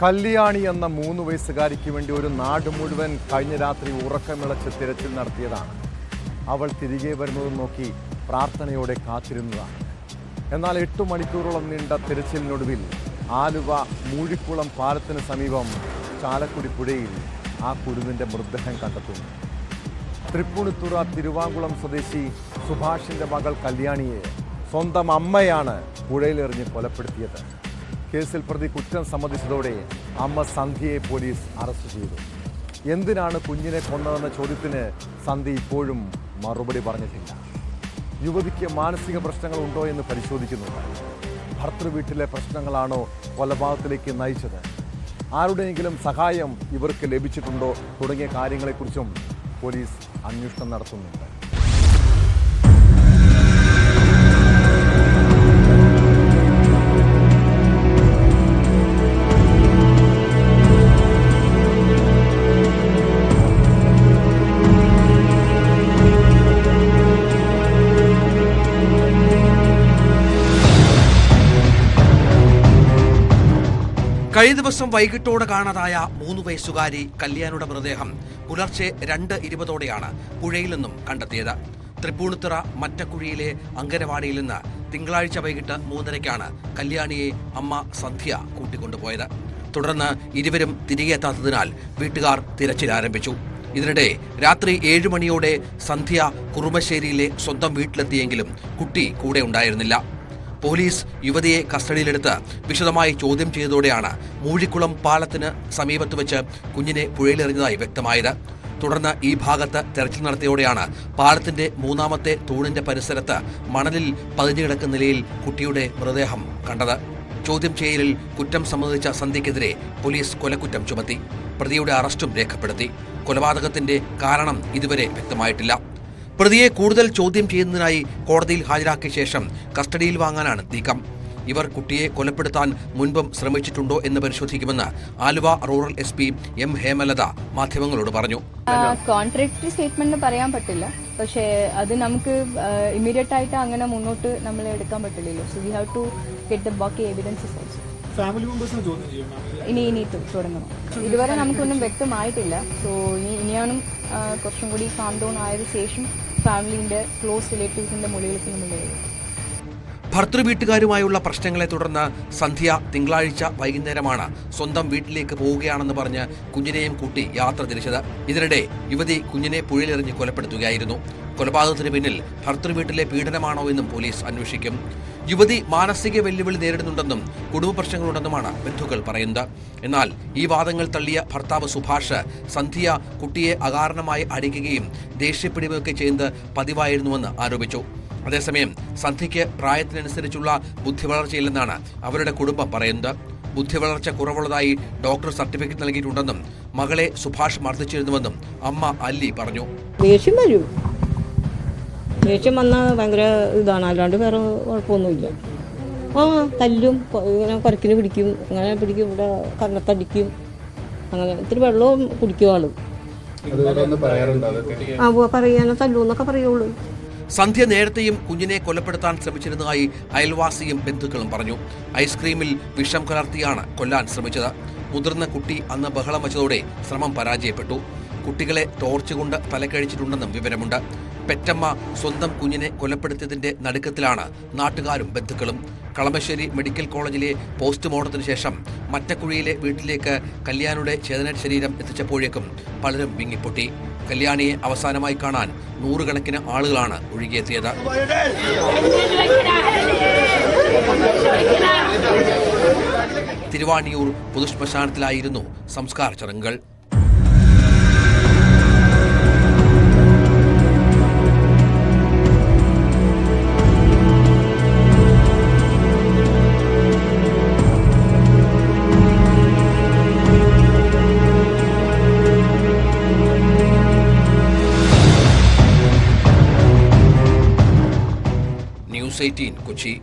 കല്യാണി എന്ന 3 വയസ്സുകാരിക്ക് വേണ്ടി ഒരു നാട് മുഴുവൻ കഴിഞ്ഞ രാത്രി ഉറക്കമിളച്ച് തിരച്ചിൽ നടത്തിയതാണ്. അവൾ തിരികെ വരുന്നത് നോക്കി പ്രാർത്ഥനയോടെ കാത്തിരുന്നതാണ്. എന്നാൽ 8 മണിക്കൂറോളം നീണ്ട തിരച്ചിലിനൊടുവിൽ ആലുവ മൂഴിക്കുളം പാലത്തിന് സമീപം ചാലക്കുടി പുഴയിൽ ആ കുരുവിൻ്റെ മൃതദേഹം കണ്ടെത്തുന്നു. തൃപ്പൂണിത്തുറ തിരുവാങ്കുളം സ്വദേശി സുഭാഷിൻ്റെ മകൾ കല്യാണിയെ സ്വന്തം അമ്മയാണ് പുഴയിലെറിഞ്ഞ് കൊലപ്പെടുത്തിയത്. കേസിൽ പ്രതി കുറ്റം സമ്മതിച്ചതോടെ അമ്മ സന്ധ്യയെ പോലീസ് അറസ്റ്റ് ചെയ്തു. എന്തിനാണ് കുഞ്ഞിനെ കൊന്നതെന്ന ചോദ്യത്തിന് സന്ധ്യ ഇപ്പോഴും മറുപടി പറഞ്ഞിട്ടില്ല. യുവതിക്ക് മാനസിക പ്രശ്നങ്ങൾ ഉണ്ടോ എന്ന് പരിശോധിക്കുന്നുണ്ട്. ഭർത്തൃവീട്ടിലെ പ്രശ്നങ്ങളാണോ കൊലപാതകത്തിലേക്ക് നയിച്ചത്, ആരുടെയെങ്കിലും സഹായം ഇവർക്ക് ലഭിച്ചിട്ടുണ്ടോ തുടങ്ങിയ കാര്യങ്ങളെക്കുറിച്ചും പോലീസ് അന്വേഷണം നടത്തുന്നുണ്ട്. കഴിഞ്ഞ ദിവസം വൈകിട്ടോടെ കാണാതായ 3 വയസ്സുകാരി കല്യാണിയുടെ മൃതദേഹം പുലർച്ചെ 2:20 പുഴയിൽ നിന്നും കണ്ടെത്തിയത്. തൃപ്പൂണിത്തുറ മറ്റക്കുഴിയിലെ അങ്കനവാടിയിൽ നിന്ന് തിങ്കളാഴ്ച വൈകിട്ട് 3:30 കല്യാണിയെ അമ്മ സന്ധ്യ കൂട്ടിക്കൊണ്ടുപോയത്. തുടർന്ന് ഇരുവരും തിരികെ എത്താത്തതിനാൽ വീട്ടുകാർ തിരച്ചിൽ ആരംഭിച്ചു. ഇതിനിടെ രാത്രി 7 മണിയോടെ സന്ധ്യ കുറുമശ്ശേരിയിലെ സ്വന്തം വീട്ടിലെത്തിയെങ്കിലും കുട്ടി കൂടെ ഉണ്ടായിരുന്നില്ല. പോലീസ് യുവതിയെ കസ്റ്റഡിയിലെടുത്ത് വിശദമായി ചോദ്യം ചെയ്തതോടെയാണ് മൂഴിക്കുളം പാലത്തിന് സമീപത്ത് വെച്ച് കുഞ്ഞിനെ പുഴയിലെറിഞ്ഞതായി വ്യക്തമായത്. തുടർന്ന് ഈ ഭാഗത്ത് തെരച്ചിൽ നടത്തിയോടെയാണ് പാലത്തിന്റെ 3ാമത്തെ തൂണിന്റെ പരിസരത്ത് മണലിൽ പതിഞ്ഞു കിടക്കുന്ന നിലയിൽ കുട്ടിയുടെ മൃതദേഹം കണ്ടത്. ചോദ്യം ചെയ്യലിൽ കുറ്റം സമ്മതിച്ച സന്ധ്യക്കെതിരെ പോലീസ് കൊലക്കുറ്റം ചുമത്തി. പ്രതിയുടെ അറസ്റ്റും രേഖപ്പെടുത്തി. കൊലപാതകത്തിന്റെ കാരണം ഇതുവരെ വ്യക്തമായിട്ടില്ല. പ്രതിയെ കൂടുതൽ ചോദ്യം ചെയ്യുന്നതിനായി കോടതിയിൽ ഹാജരാക്കിയ ശേഷം കസ്റ്റഡിയിൽ വാങ്ങാനാണ് നീക്കം. ഇവർ കുട്ടിയെ കൊലപ്പെടുത്താൻ മുൻപും ശ്രമിച്ചിട്ടുണ്ടോ എന്ന് പരിശോധിക്കുമെന്ന് Aluva rural SP M Hemalatha മാധ്യമങ്ങളോട് പറഞ്ഞു. കോൺട്രാക്ടറി സ്റ്റേറ്റ്മെന്റ് പറയാൻ പറ്റില്ല, പക്ഷേ അത് നമുക്ക് ഇമ്മീഡിയറ്റ് ആയിട്ട് അങ്ങനെ മുന്നോട്ട് നമ്മൾ എടുക്കാൻ പറ്റില്ലല്ലോ. So we have to get the ബാക്കി എവിഡൻസസ് ഓൾസോ. ഫാമിലി മെമ്പേഴ്സിനെ ചോദ്യം ചെയ്യണം. ഇനി തുടങ്ങണം. ഇതുവരെ നമുക്കൊന്നും വ്യക്തമായിട്ടില്ല. സോ ഇനിയാണ് കുറച്ചും കൂടി കാം ഡൗൺ ആയതിനു ശേഷം ഫാമിലിന്റെ ക്ലോസ് റിലേറ്റീവ്സിന്റെ മൊഴികൾക്ക് നമ്മൾ ഭർത്തൃവീട്ടുകാരുമായുള്ള പ്രശ്നങ്ങളെ തുടർന്ന് സന്ധ്യ തിങ്കളാഴ്ച വൈകുന്നേരമാണ് സ്വന്തം വീട്ടിലേക്ക് പോവുകയാണെന്ന് പറഞ്ഞ് കുഞ്ഞിനെയും കൂട്ടി യാത്ര തിരിച്ചത്. ഇതിനിടെ യുവതി കുഞ്ഞിനെ പുഴയിലെറിഞ്ഞ് കൊലപ്പെടുത്തുകയായിരുന്നു. കൊലപാതകത്തിന് പിന്നിൽ ഭർത്തൃവീട്ടിലെ പീഡനമാണോ എന്നും പോലീസ് അന്വേഷിക്കും. യുവതി മാനസിക വെല്ലുവിളി നേരിടുന്നുണ്ടെന്നും കുടുംബ പ്രശ്നങ്ങളുണ്ടെന്നുമാണ് ബന്ധുക്കൾ പറയുന്നത്. എന്നാൽ ഈ വാദങ്ങൾ തള്ളിയ ഭർത്താവ് സുഭാഷ് സന്ധ്യ കുട്ടിയെ അകാരണമായി അടിക്കുകയും ദേഷ്യപ്പെടുകയൊക്കെ ചെയ്യുന്നത് പതിവായിരുന്നുവെന്ന് ആരോപിച്ചു. അതേസമയം സന്ധ്യയ്ക്ക് പ്രായത്തിനനുസരിച്ചുള്ള ബുദ്ധിവളർച്ചയില്ലെന്നാണ് അവരുടെ കുടുംബം പറയുന്നത്. ബുദ്ധിവളർച്ച കുറവുള്ളതായി ഡോക്ടർ സർട്ടിഫിക്കറ്റ് നൽകിയിട്ടുണ്ടെന്നും മകളെ സുഭാഷ് മർദ്ദിച്ചിരുന്നുവെന്നും അമ്മ അല്ലി പറഞ്ഞു. ദേഷ്യം വന്നാൽ ഭയങ്കര ഇതാണ്, അല്ലാണ്ട് വേറെ കുഴപ്പമൊന്നുമില്ല. തല്ലും, ഇങ്ങനെ കുരക്കിന് പിടിക്കും, അങ്ങനെ പിടിക്കും, ഇവിടെ കണ്ണത്തടിക്കും, അങ്ങനെ ഇത്തിരി വെള്ളവും കുടിക്കും ആള്. പറയാനോ തല്ലൂന്നൊക്കെ പറയുള്ളൂ. സന്ധ്യ നേരത്തെയും കുഞ്ഞിനെ കൊലപ്പെടുത്താൻ ശ്രമിച്ചിരുന്നതായി അയൽവാസിയും ബന്ധുക്കളും പറഞ്ഞു. ഐസ്ക്രീമിൽ വിഷം കലർത്തിയാണ് കൊല്ലാൻ ശ്രമിച്ചത്. മുതിർന്ന കുട്ടി അന്ന് ബഹളം വച്ചതോടെ ശ്രമം പരാജയപ്പെട്ടു. കുട്ടികളെ ടോർച്ച് കൊണ്ട് തലക്കഴിച്ചിട്ടുണ്ടെന്നും വിവരമുണ്ട്. പെറ്റമ്മ സ്വന്തം കുഞ്ഞിനെ കൊലപ്പെടുത്തിയതിന്റെ നടുക്കത്തിലാണ് നാട്ടുകാരും ബന്ധുക്കളും. കളമശ്ശേരി മെഡിക്കൽ കോളേജിലെ പോസ്റ്റ്മോർട്ടത്തിന് ശേഷം മറ്റക്കുഴിയിലെ വീട്ടിലേക്ക് കല്യാണിയുടെ ചേതന ശരീരം എത്തിച്ചപ്പോഴേക്കും പലരും വിങ്ങിപ്പൊട്ടി. കല്യാണിയെ അവസാനമായി കാണാൻ 100 കണക്കിന് ആളുകളാണ് ഒഴുകിയെത്തിയത്. തിരുവാണിയൂർ പൊതുശ്മശാനത്തിലായിരുന്നു സംസ്കാര ചടങ്ങുകൾ. News 18 കൊച്ചി.